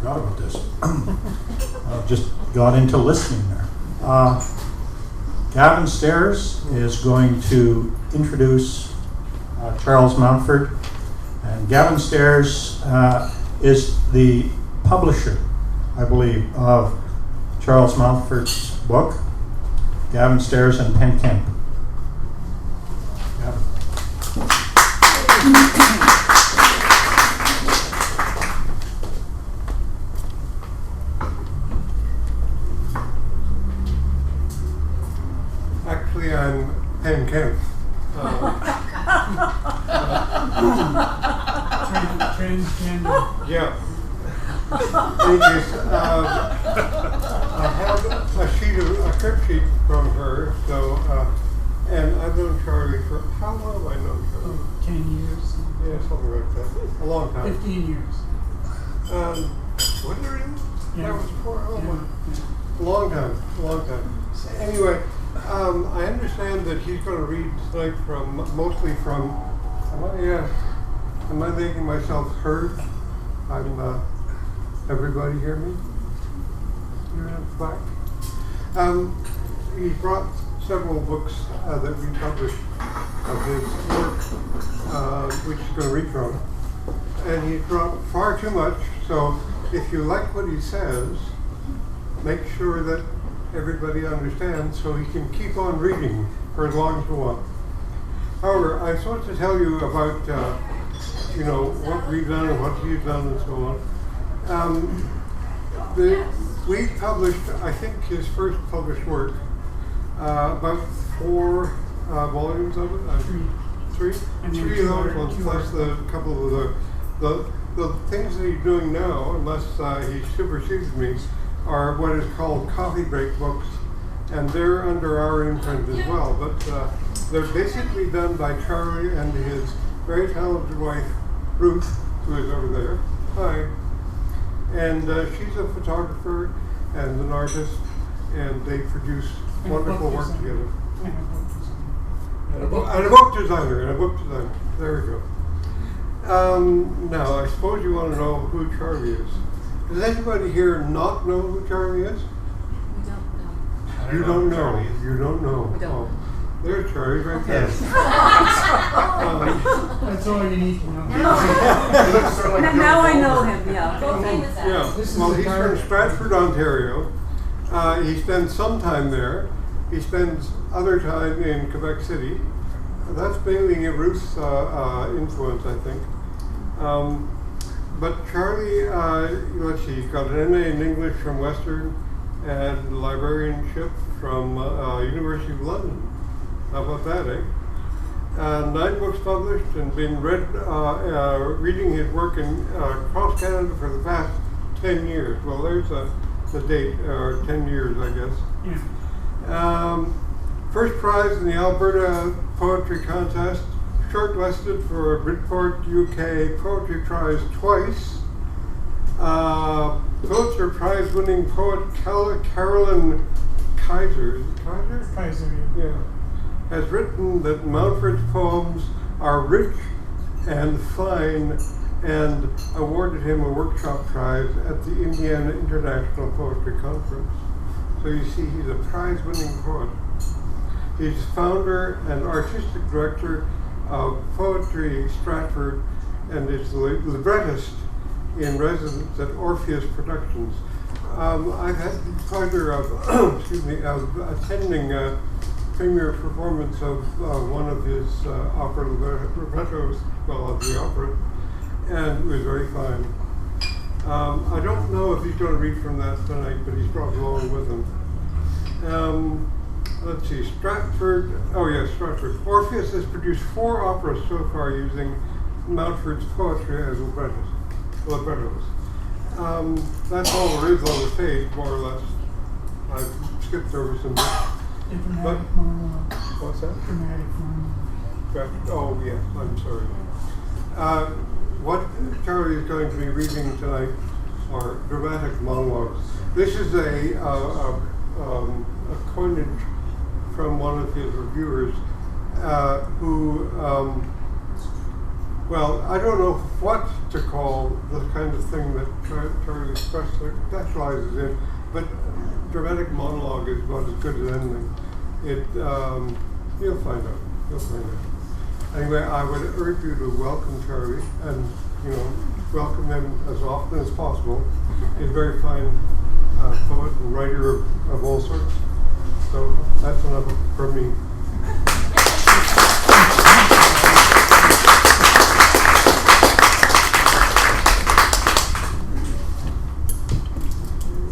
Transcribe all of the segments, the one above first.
forgot about this. Just got into listening there. Gavin Stairs is going to introduce Charles Mountford. And Gavin Stairs is the publisher, I believe, of Charles Mountford's book, Gavin Stairs and Penn Kemp. Gavin. Actually, I'm Penn Kemp. Transgender. Yeah. Anyways, I have a crib sheet from her. So, and I've known Charlie for how long have I known Charlie? 10 years. Yeah, something like that. A long time. 15 years. Was there even? Yeah. That was before. Oh Yeah. my. Long time. Long time. Anyway, I understand that he's going to read tonight mostly from. Am I making myself heard? Everybody hear me? You're in the back. He brought several books that we published of his work, which he's going to read from. And he brought far too much, so if you like what he says, make sure that everybody understands so he can keep on reading for as long as you want. However, I'm supposed to tell you about what we've done and what he's done and so on. We published, I think, his first published work, about 4 volumes of it. Three of those ones, plus the couple of the things that he's doing now, unless he supersedes me, are what is called coffee break books, and they're under our imprint as well. But they're basically done by Charlie and his very talented wife, Ruth, who is over there. Hi. And she's a photographer and an artist, and they produce wonderful work together. And a book designer. There we go. Now, I suppose you want to know who Charlie is. Does anybody here not know who Charlie is? We don't know. You don't know. You don't know. We don't. Oh, there's Charlie right there. That's all you need to know. Now I know him, yeah. Yeah. Well, he's from Stratford, Ontario. He spends some time there. He spends other time in Quebec City. That's mainly Ruth's influence, I think. But Charlie, let's see, he's got an MA in English from Western and librarianship from University of London. How about that, eh? 9 books published and been reading his work in across Canada for the past 10 years. Well, there's the date, 10 years, I guess. Yeah. First prize in the Alberta Poetry Contest, shortlisted for Bridport UK Poetry Prize twice. Pulitzer Prize winning poet Carolyn Kaiser. Kaiser, Yeah. Has written that Mountford's poems are rich and fine, and awarded him a workshop prize at the Indiana International Poetry Conference. So you see, he's a prize-winning poet. He's founder and artistic director of Poetry Stratford, and is the librettist in residence at Orpheus Productions. I've had the pleasure of, of attending a premier performance of one of his opera librettos, well, of the opera, and it was very fine. I don't know if he's going to read from that tonight, but he's brought along with him. Let's see, Stratford. Orpheus has produced 4 operas so far using Mountford's poetry as librettos. That's all there is on the page, more or less. I've skipped over some bits. Dramatic monologue. What's that? Dramatic monologue. Oh, yes, I'm sorry. What Charlie is going to be reading tonight are dramatic monologues. This is a coinage from one of his reviewers who Well, I don't know what to call the kind of thing that Charlie specializes in, but dramatic monologue is about as good as anything. You'll find out. You'll find out. Anyway, I would urge you to welcome Charlie and, welcome him as often as possible. He's a very fine poet and writer of all sorts. So that's enough for me.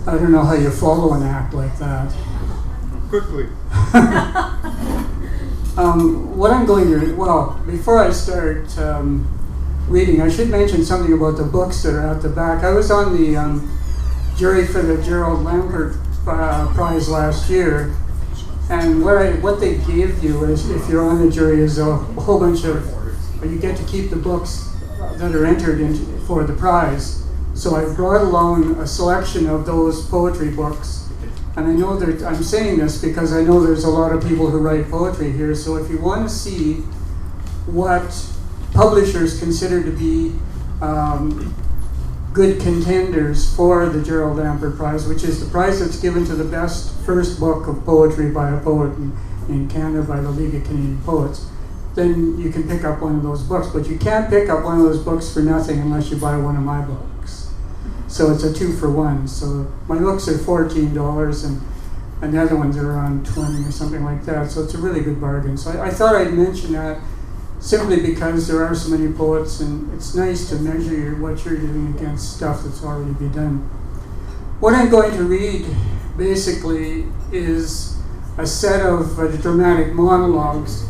I don't know how you follow an act like that. Quickly. What I'm going to, before I start reading, I should mention something about the books that are at the back. I was on the jury for the Gerald Lampert Prize last year, and what they give you is, if you're on the jury, is a whole bunch of, you get to keep the books that are entered for the prize. So I brought along a selection of those poetry books, and I know that I'm saying this because I know there's a lot of people who write poetry here. So if you want to see what publishers consider to be good contenders for the Gerald Lampert Prize, which is the prize that's given to the best first book of poetry by a poet in Canada by the League of Canadian Poets, then you can pick up one of those books. But you can't pick up one of those books for nothing unless you buy one of my books. So it's a 2-for-1. So my books are $14 and the other ones are around $20 or something like that. So it's a really good bargain. So I thought I'd mention that simply because there are so many poets, and it's nice to measure what you're doing against stuff that's already been done. What I'm going to read basically is a set of dramatic monologues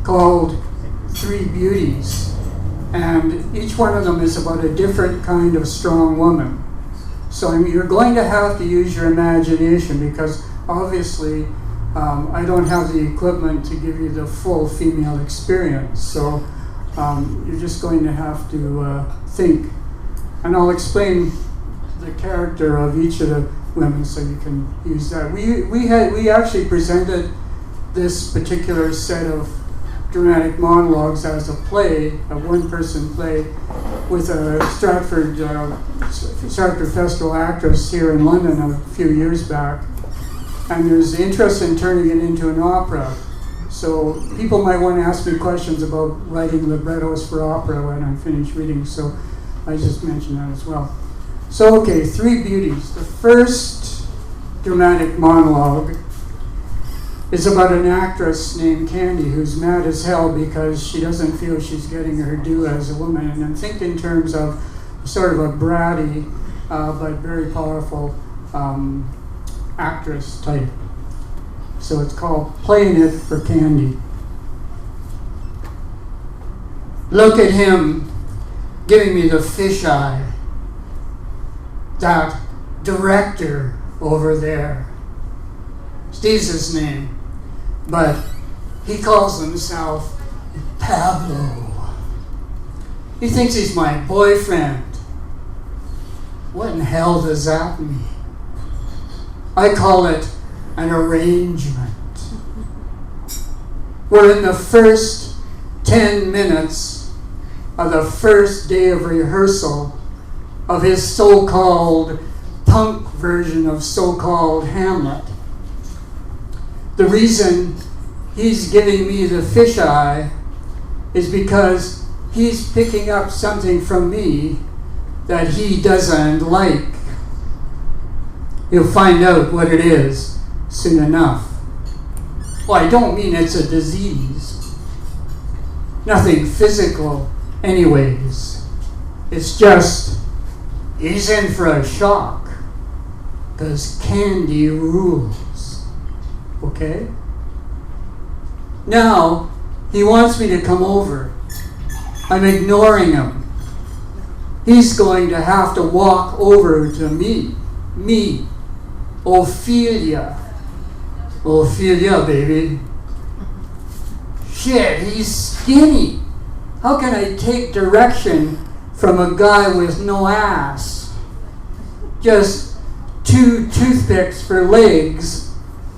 called Three Beauties. And each one of them is about a different kind of strong woman. So you're going to have to use your imagination because obviously I don't have the equipment to give you the full female experience. So you're just going to have to think. And I'll explain the character of each of the women so you can use that. We actually presented this particular set of dramatic monologues as a play, a one-person play, with a Stratford Festival actress here in London a few years back. And there's interest in turning it into an opera. So people might want to ask me questions about writing librettos for opera when I'm finished reading, so I just mentioned that as well. So, okay, Three Beauties. The first dramatic monologue is about an actress named Candy who's mad as hell because she doesn't feel she's getting her due as a woman. And think in terms of sort of a bratty but very powerful actress type. So it's called Playing It for Candy. Look at him giving me the fisheye. That director over there. Steve's his name. But he calls himself Pablo. He thinks he's my boyfriend. What in hell does that mean? I call it an arrangement. We're in the first 10 minutes of the first day of rehearsal of his so-called punk version of so-called Hamlet. The reason he's giving me the fisheye is because he's picking up something from me that he doesn't like. He'll find out what it is soon enough. Well, I don't mean it's a disease. Nothing physical anyways. It's just he's in for a shock because Candy rules. Okay? Now, he wants me to come over. I'm ignoring him. He's going to have to walk over to me, Ophelia, baby. Shit, he's skinny. How can I take direction from a guy with no ass? Just 2 toothpicks for legs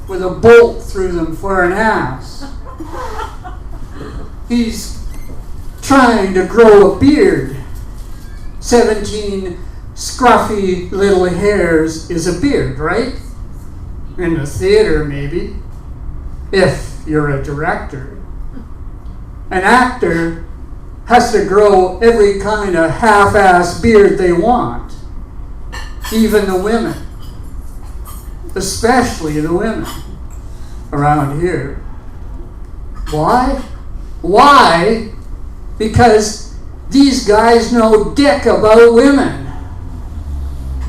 with a bolt through them for an ass. He's trying to grow a beard. 17 scruffy little hairs is a beard, right? In the theater, maybe, if you're a director. An actor has to grow every kind of half-ass beard they want, even the women, especially the women around here. Why? Why? Because these guys know dick about women.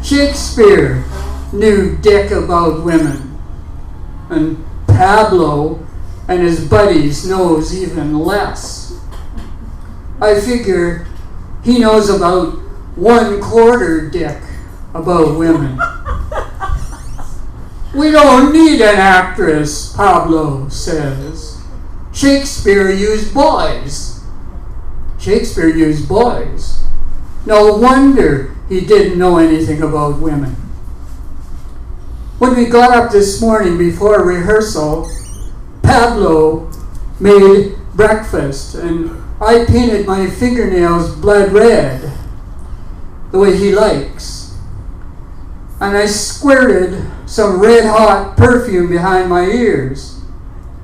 Shakespeare knew dick about women. And Pablo and his buddies knows even less. I figure he knows about 1/4 dick about women. We don't need an actress, Pablo says. Shakespeare used boys. Shakespeare used boys. No wonder he didn't know anything about women. When we got up this morning before rehearsal, Pablo made breakfast and I painted my fingernails blood red, the way he likes. And I squirted some red hot perfume behind my ears.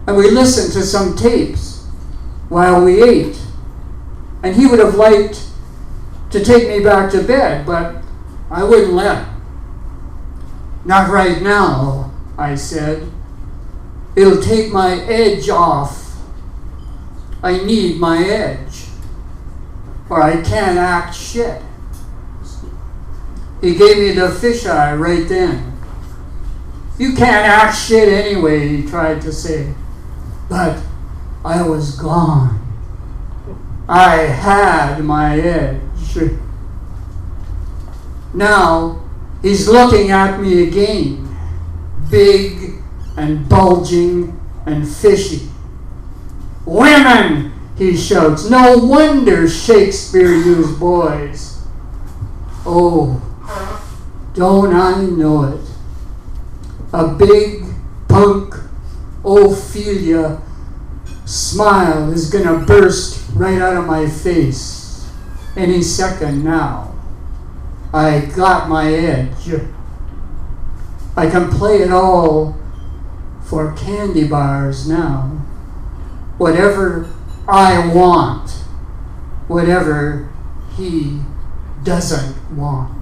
And we listened to some tapes while we ate. And he would have liked to take me back to bed, but I wouldn't let him. Not right now, I said. It'll take my edge off. I need my edge, or I can't act shit. He gave me the fisheye right then. You can't act shit anyway, he tried to say. But I was gone. I had my edge. Now he's looking at me again, big and bulging and fishy. Women, he shouts. No wonder Shakespeare used boys. Oh, don't I know it? A big punk Ophelia smile is gonna burst right out of my face any second now. I got my edge. I can play it all for candy bars now. Whatever I want, whatever he doesn't want.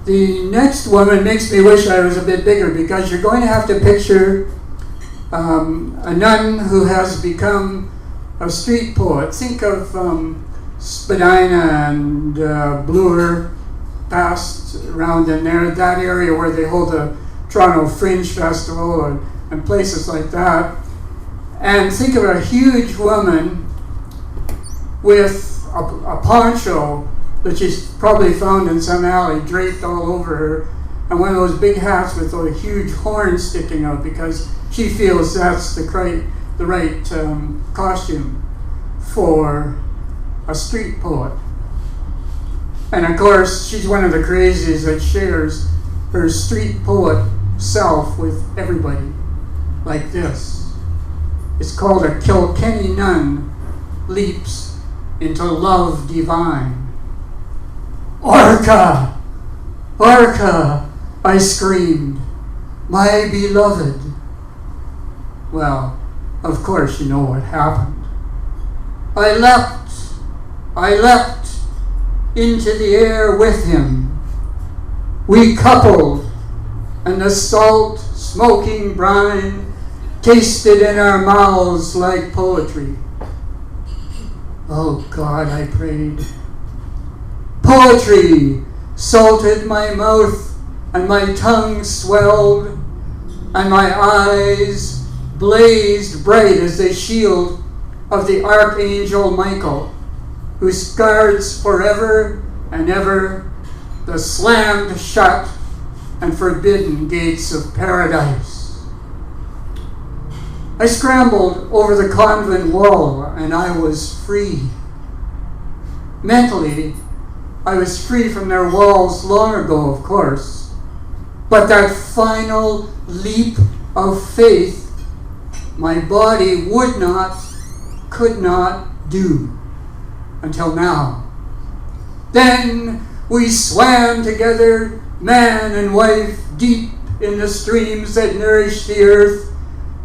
The next woman makes me wish I was a bit bigger, because you're going to have to picture a nun who has become a street poet. Think of Spadina and Bloor, past around in there, that area where they hold the Toronto Fringe Festival and places like that. And think of a huge woman with a poncho that she's probably found in some alley, draped all over her, and one of those big hats with a huge horn sticking out, because she feels that's the right costume for a street poet. And of course, she's one of the crazies that shares her street poet self with everybody, like this. It's called A Kilkenny Nun Leaps into Love Divine. Orca! Orca! I screamed. My beloved. Well, of course you know what happened. I leapt into the air with him. We coupled, and the salt, smoking brine tasted in our mouths like poetry. Oh God, I prayed. Poetry salted my mouth, and my tongue swelled, and my eyes blazed bright as the shield of the Archangel Michael, who guards forever and ever the slammed shut and forbidden gates of paradise. I scrambled over the convent wall, and I was free. Mentally, I was free from their walls long ago, of course. But that final leap of faith, my body would not, could not do until now. Then we swam together, man and wife, deep in the streams that nourish the earth,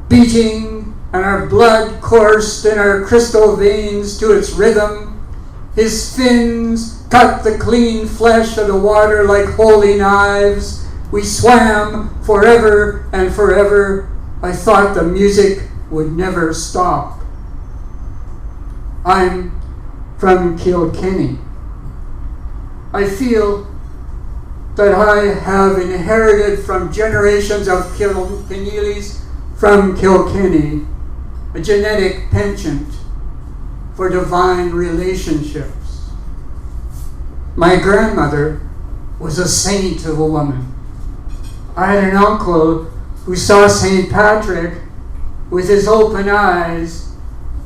beating, and our blood coursed in our crystal veins to its rhythm. His fins cut the clean flesh of the water like holy knives. We swam forever and forever. I thought the music would never stop. I'm from Kilkenny. I feel that I have inherited from generations of Kilkenneys from Kilkenny a genetic penchant for divine relationships. My grandmother was a saint of a woman. I had an uncle who saw St. Patrick with his open eyes,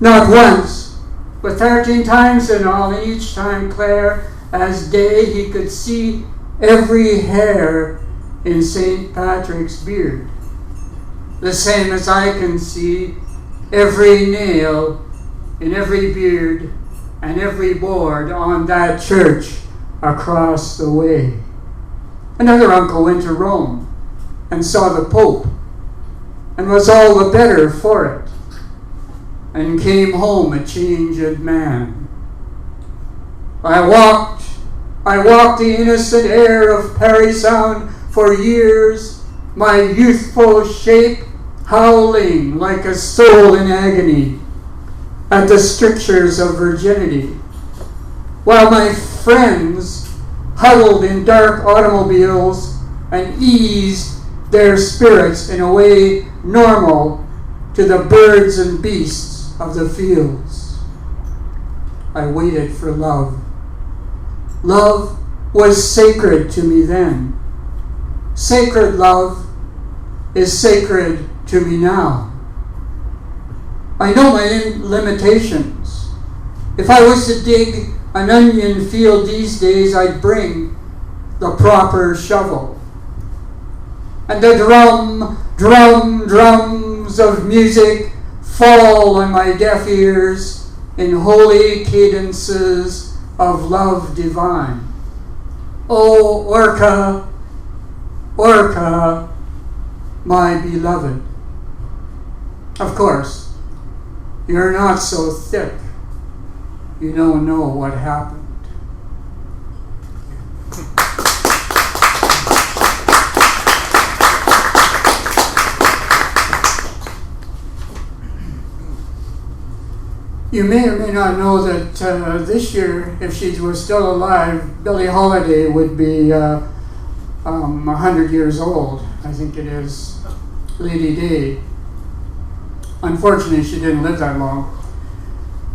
not once, but 13 times in all, and each time clear as day he could see every hair in St. Patrick's beard, the same as I can see every nail in every beard and every board on that church across the way. Another uncle went to Rome and saw the Pope and was all the better for it, and came home a changed man. I walked the innocent air of Parry Sound for years, my youthful shape howling like a soul in agony at the strictures of virginity, while my friends huddled in dark automobiles and eased their spirits in a way normal to the birds and beasts of the fields. I waited for love. Love was sacred to me then. Sacred love is sacred to me now. I know my limitations. If I was to dig an onion field these days, I'd bring the proper shovel. And the drums of music fall on my deaf ears in holy cadences of love divine. Oh, Orca, Orca, my beloved. Of course, you're not so thick. You don't know what happened. You may or may not know that this year, if she was still alive, Billie Holiday would be 100 years old. I think it is Lady Day. Unfortunately, she didn't live that long.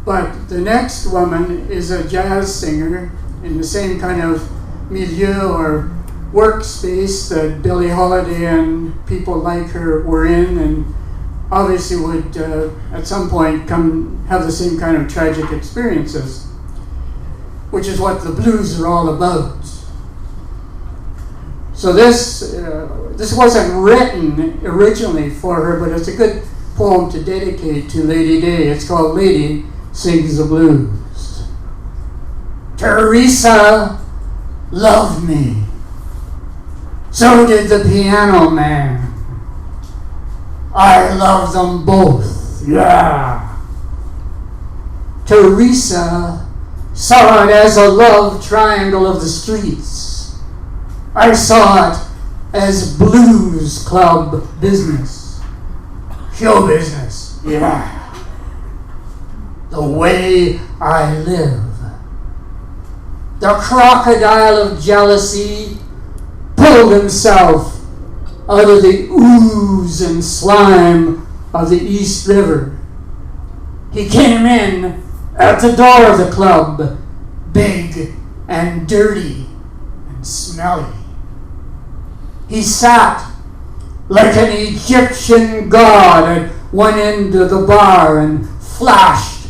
But the next woman is a jazz singer in the same kind of milieu or workspace that Billie Holiday and people like her were in, and obviously would at some point come have the same kind of tragic experiences, which is what the blues are all about. So this wasn't written originally for her, but it's a good poem to dedicate to Lady Day. It's called Lady Sings the Blues. Teresa loved me. So did the piano man. I love them both, yeah. Teresa saw it as a love triangle of the streets. I saw it as blues club business. Show business, yeah. The way I live. The crocodile of jealousy pulled himself out of the ooze and slime of the East River. He came in at the door of the club, big and dirty and smelly. He sat like an Egyptian god at one end of the bar and flashed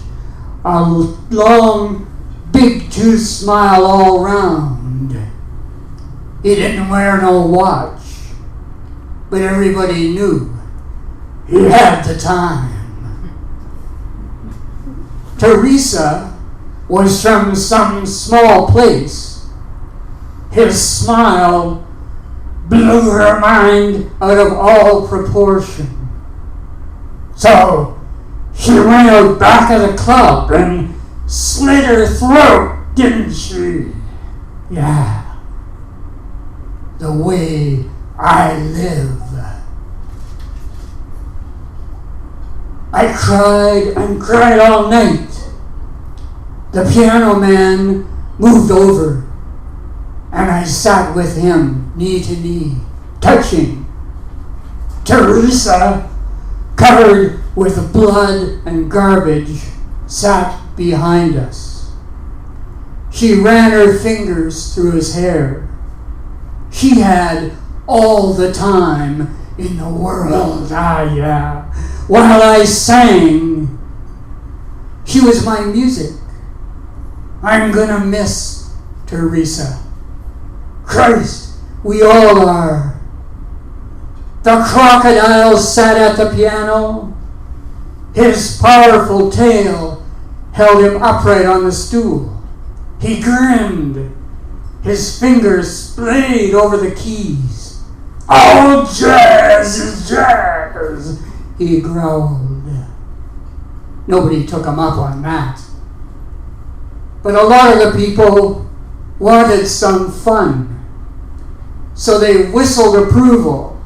a long big tooth smile all round. He didn't wear no watch, but everybody knew he had the time. Teresa was from some small place. His smile blew her mind out of all proportion. So she went out back of the club and slit her throat, didn't she? Yeah. The way I live. I cried and cried all night. The piano man moved over, and I sat with him, knee to knee, touching. Teresa, covered with blood and garbage, sat behind us. She ran her fingers through his hair. She had all the time in the world, while I sang. She was my music. I'm gonna miss Teresa. Christ, we all are. The crocodile sat at the piano. His powerful tail held him upright on the stool. He grinned. His fingers splayed over the keys. All jazz is jazz, he growled. Nobody took him up on that. But a lot of the people wanted some fun, so they whistled approval.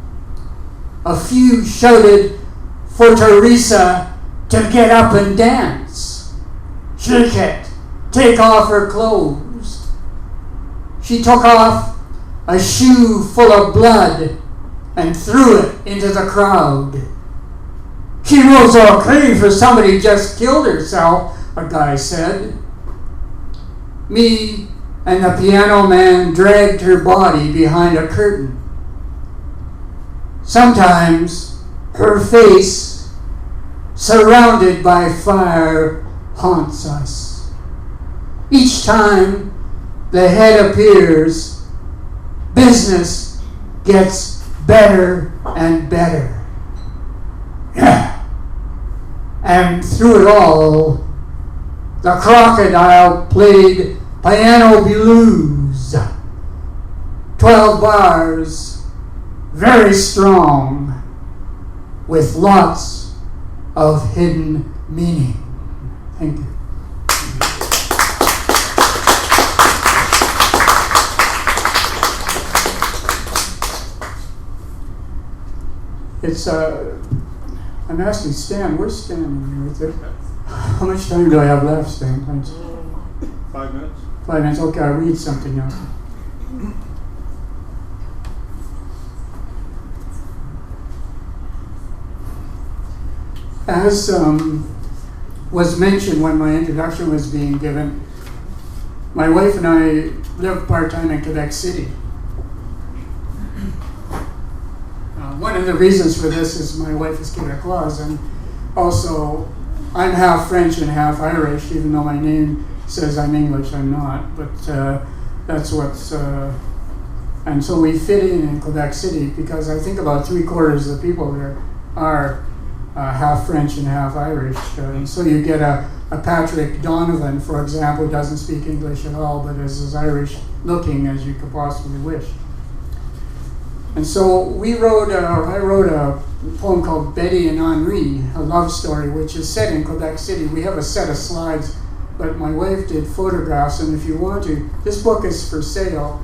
A few shouted for Teresa to get up and dance. Shake it, take off her clothes. She took off a shoe full of blood and threw it into the crowd. She was okay for somebody who just killed herself, a guy said. Me and the piano man dragged her body behind a curtain. Sometimes her face, surrounded by fire, haunts us. Each time the head appears, business gets better and better. And through it all, the crocodile played piano blues. 12 bars, very strong, with lots of hidden meaning. Thank you. It's I'm asking Stan, where's Stan in here? Right there? How much time do I have left, Stan? Thanks. 5 minutes. 5 minutes, okay, I'll read something now. As was mentioned when my introduction was being given, my wife and I live part-time in Quebec City. One of the reasons for this is my wife is Quebecoise, and also I'm half French and half Irish, even though my name says I'm English, I'm not. But that's what's... and so we fit in Quebec City because I think about 3/4 of the people there are half French and half Irish. And so you get a Patrick Donovan, for example, who doesn't speak English at all, but is as Irish looking as you could possibly wish. And so I wrote a poem called Betty and Henri, a love story, which is set in Quebec City. We have a set of slides, but my wife did photographs, and if you want to, this book is for sale,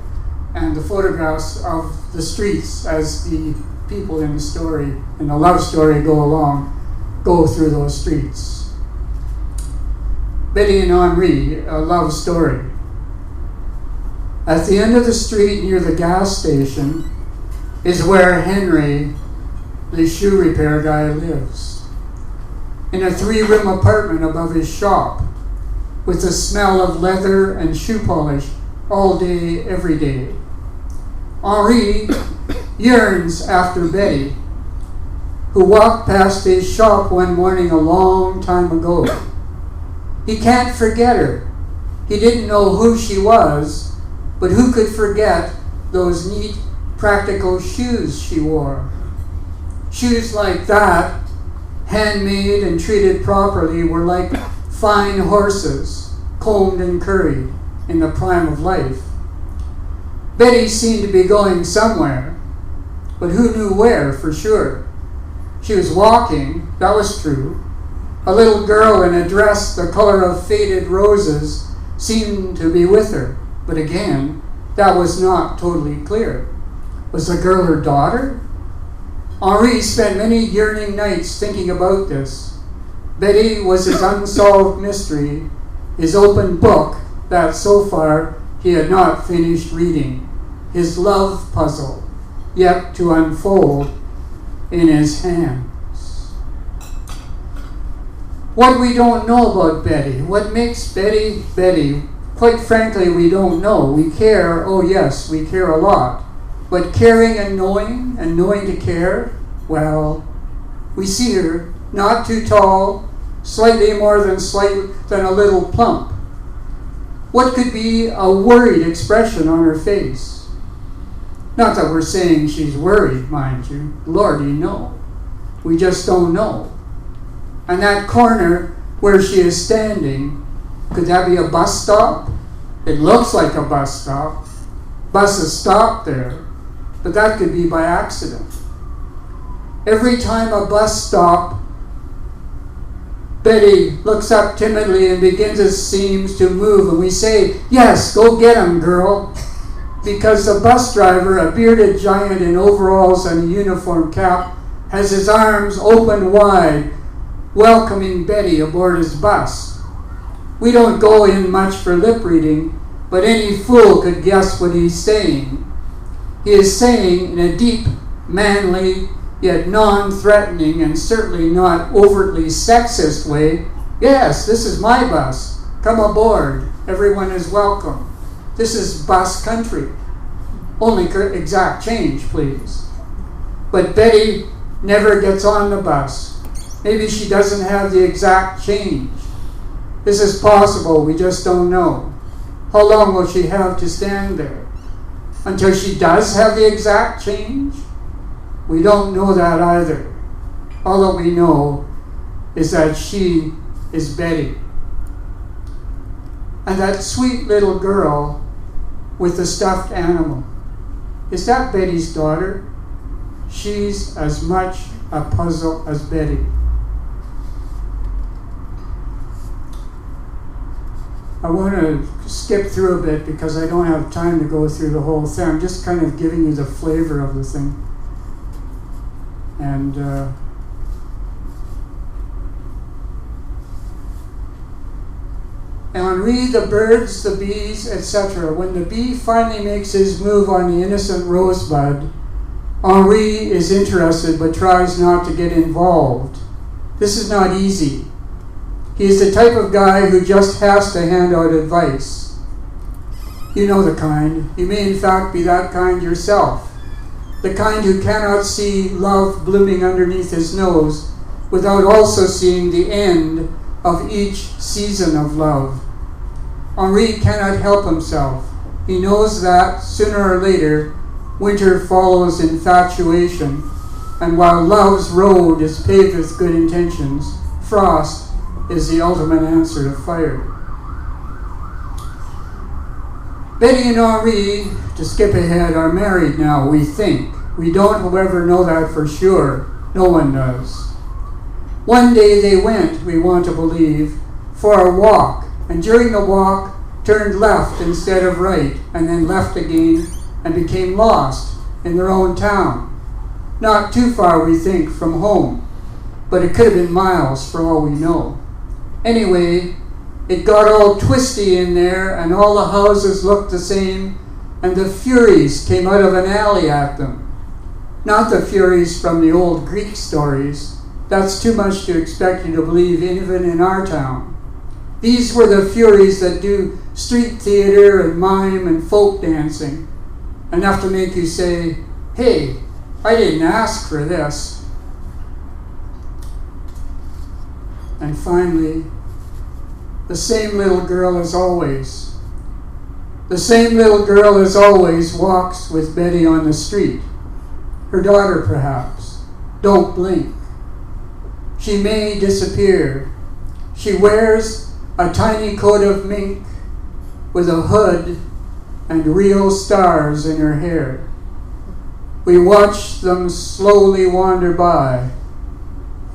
and the photographs of the streets as the people in the story, in the love story go through those streets. Betty and Henri, a love story. At the end of the street near the gas station is where Henry, the shoe repair guy, lives. In a 3-room apartment above his shop, with the smell of leather and shoe polish all day, every day. Henri yearns after Betty, who walked past his shop one morning a long time ago. He can't forget her. He didn't know who she was, but who could forget those neat, practical shoes she wore? Shoes like that, handmade and treated properly, were like fine horses, combed and curried in the prime of life. Betty seemed to be going somewhere, but who knew where for sure? She was walking, that was true. A little girl in a dress the color of faded roses seemed to be with her, but again, that was not totally clear. Was the girl her daughter? Henri spent many yearning nights thinking about this. Betty was his unsolved mystery, his open book that so far he had not finished reading, his love puzzle yet to unfold in his hands. What we don't know about Betty, what makes Betty Betty, quite frankly, we don't know. We care, oh yes, we care a lot. But caring and knowing to care, well, we see her not too tall, slightly more than a little plump. What could be a worried expression on her face? Not that we're saying she's worried, mind you. Lordy, no. We just don't know. And that corner where she is standing, could that be a bus stop? It looks like a bus stop. Buses stop there, but that could be by accident. Every time a bus stop, Betty looks up timidly and begins, it seems, to move, and we say, yes, go get him, girl. Because the bus driver, a bearded giant in overalls and a uniform cap, has his arms open wide, welcoming Betty aboard his bus. We don't go in much for lip reading, but any fool could guess what he's saying. He is saying in a deep, manly, yet non-threatening and certainly not overtly sexist way, yes, this is my bus. Come aboard. Everyone is welcome. This is bus country. Only exact change, please. But Betty never gets on the bus. Maybe she doesn't have the exact change. This is possible, we just don't know. How long will she have to stand there? Until she does have the exact change? We don't know that either. All that we know is that she is Betty. And that sweet little girl with the stuffed animal, is that Betty's daughter? She's as much a puzzle as Betty. I want to skip through a bit because I don't have time to go through the whole thing. I'm just kind of giving you the flavor of the thing. And Henri, the birds, the bees, etc. When the bee finally makes his move on the innocent rosebud, Henri is interested but tries not to get involved. This is not easy. He is the type of guy who just has to hand out advice. You know the kind. You may in fact be that kind yourself. The kind who cannot see love blooming underneath his nose without also seeing the end of each season of love. Henri cannot help himself. He knows that, sooner or later, winter follows infatuation, and while love's road is paved with good intentions, frost is the ultimate answer to fire. Betty and Henri, to skip ahead, are married now, we think. We don't, however, know that for sure. No one does. One day they went, we want to believe, for a walk, and during the walk turned left instead of right, and then left again, and became lost in their own town. Not too far, we think, from home, but it could have been miles for all we know. Anyway, it got all twisty in there, and all the houses looked the same, and the Furies came out of an alley at them. Not the Furies from the old Greek stories. That's too much to expect you to believe even in our town. These were the Furies that do street theater and mime and folk dancing, enough to make you say, hey, I didn't ask for this. And finally, The same little girl as always. The same little girl as always walks with Betty on the street. Her daughter, perhaps. Don't blink. She may disappear. She wears a tiny coat of mink with a hood and real stars in her hair. We watch them slowly wander by,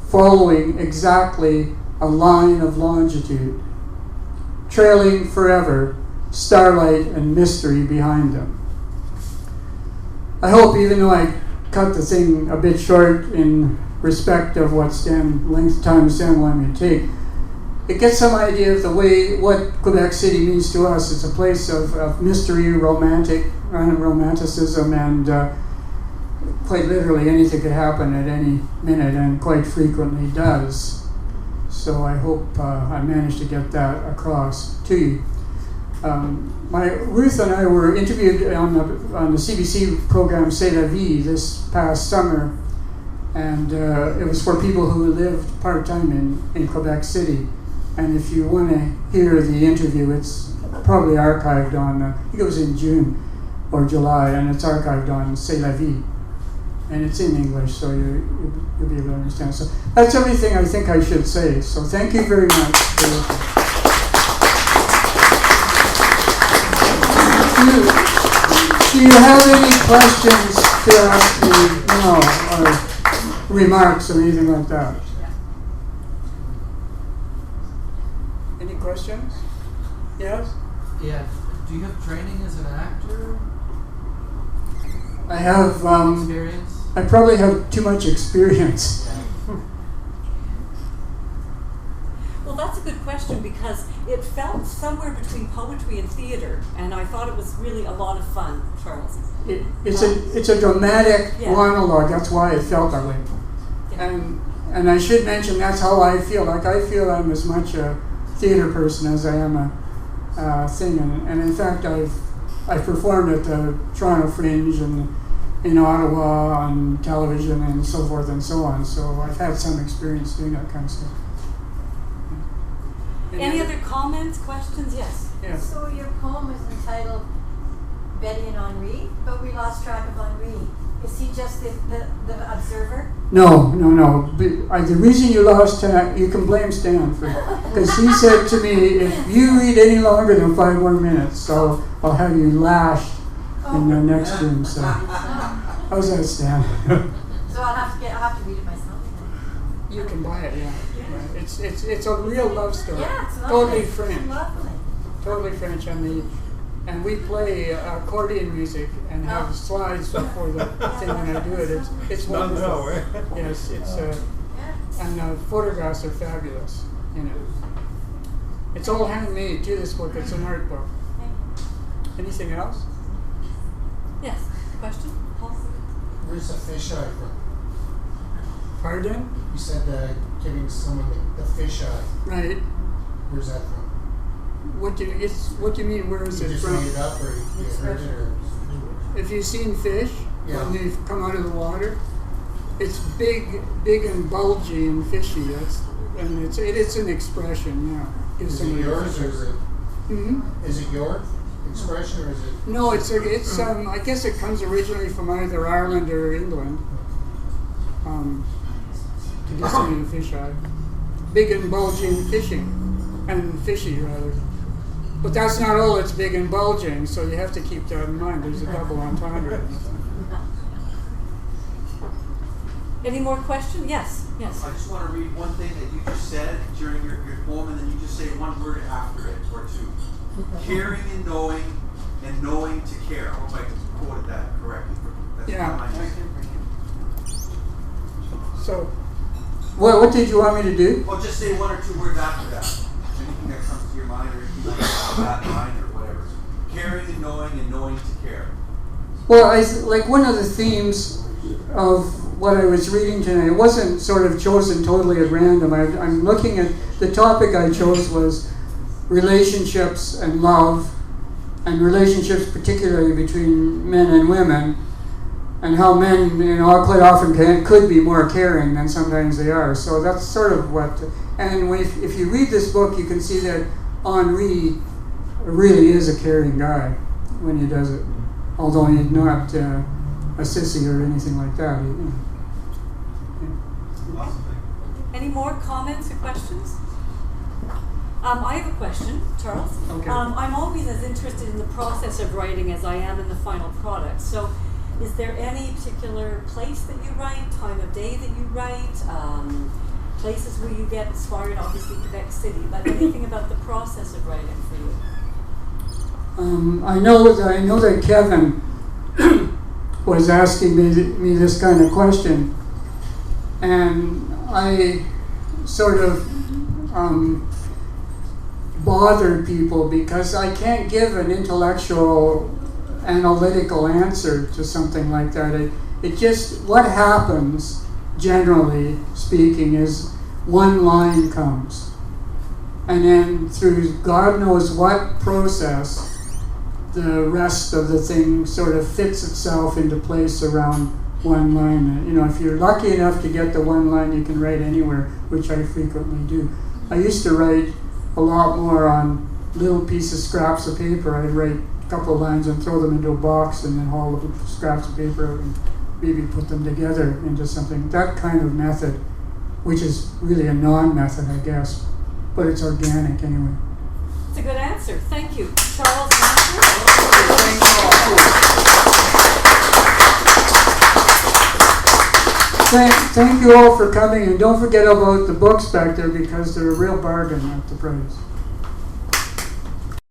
following exactly a line of longitude, trailing forever starlight and mystery behind them. I hope, even though I cut the thing a bit short in respect of what length of time Stan wanted me to take, it gets some idea of the way what Quebec City means to us. It's a place of mystery, romanticism, and quite literally anything could happen at any minute, and quite frequently does. So I hope I managed to get that across to you. Ruth and I were interviewed on the CBC program C'est la Vie this past summer, and it was for people who lived part-time in Quebec City. And if you want to hear the interview, it's probably archived on, I think it was in June or July, and it's archived on C'est la Vie. And it's in English, so you'll be able to understand. So that's everything I think I should say. So thank you very much for listening. Do you have any questions to ask me now, or remarks or anything like that? Any questions? Yes? Yeah. Do you have training as an actor? I have, Experience? I probably have too much experience. Well, that's a good question, because it felt somewhere between poetry and theater, and I thought it was really a lot of fun, Charles. It's a dramatic monologue. That's why it felt that way. Yeah. And I should mention that's how I feel. Like, I feel I'm as much a theater person as I am a thing. And in fact, I've performed at the Toronto Fringe and in Ottawa on television and so forth and so on. So I've had some experience doing that kind of stuff. Any other comments, questions? Yes. Yeah. So your poem is entitled Betty and Henri, but we lost track of Henri. Is he just the observer? No. The reason you lost track, you can blame Stan for it, because he said to me, if you read any longer than 5 more minutes, I'll have you lashed in the next room. So how's that, Stan? So I'll have to read it myself. You can buy it, yeah. It's a real love story. Yeah, it's lovely. Totally French. Lovely. Totally French, and we play accordion music and have slides before the thing when I do it. It's wonderful. Yes, and the photographs are fabulous. It's all handmade too. This book. It's an art book. Anything else? Yes. Question? Paul? Where's the fisheye from? Pardon? You said giving someone the fisheye. Right. Where's that from? What do you mean? Where is You it just from? made it up, or you heard it, or? Have you seen fish Yeah. when they've come out of the water? It's big and bulgy and fishy. It's an expression. Yeah. Is it yours, or is it? Mm-hmm. Is it your expression, or is it? No, it's I guess it comes originally from either Ireland or England. To get something to fish eye. Big and bulging fishy rather. But that's not all it's big and bulging, so you have to keep that in mind. There's a double entendre. Any more questions? Yes. I just want to read one thing that you just said during your poem, and then you just say one word after it, or two. Caring and knowing to care. I hope I quoted that correctly. That's So, what did you want me to do? Well, just say one or two words after that. Anything that comes to your mind, or anything like that line, or whatever. Caring and knowing to care. Well, like one of the themes of what I was reading tonight, it wasn't sort of chosen totally at random. I'm looking at, the topic I chose was relationships and love, and relationships particularly between men and women, and how men, quite often could be more caring than sometimes they are. So that's sort of what, and if you read this book, you can see that Henri really is a caring guy when he does it, although he's not a sissy or anything like that. Any more comments or questions? I have a question, Charles. Okay. I'm always as interested in the process of writing as I am in the final product. So, is there any particular place that you write, time of day that you write, places where you get inspired? Obviously, Quebec City, but anything about the process of writing for you? I know that Kevin was asking me this kind of question, and I sort of bother people because I can't give an intellectual, analytical answer to something like that. It just, what happens, generally speaking, is one line comes. And then through God knows what process, the rest of the thing sort of fits itself into place around one line. You know, if you're lucky enough to get the one line, you can write anywhere, which I frequently do. I used to write a lot more on little pieces, scraps of paper. I'd write a couple of lines and throw them into a box and then haul the scraps of paper out and maybe put them together into something. That kind of method, which is really a non-method, I guess, but it's organic anyway. It's a good answer. Thank you, Charles. Thank you all for coming, and don't forget about the books back there because they're a real bargain at the price.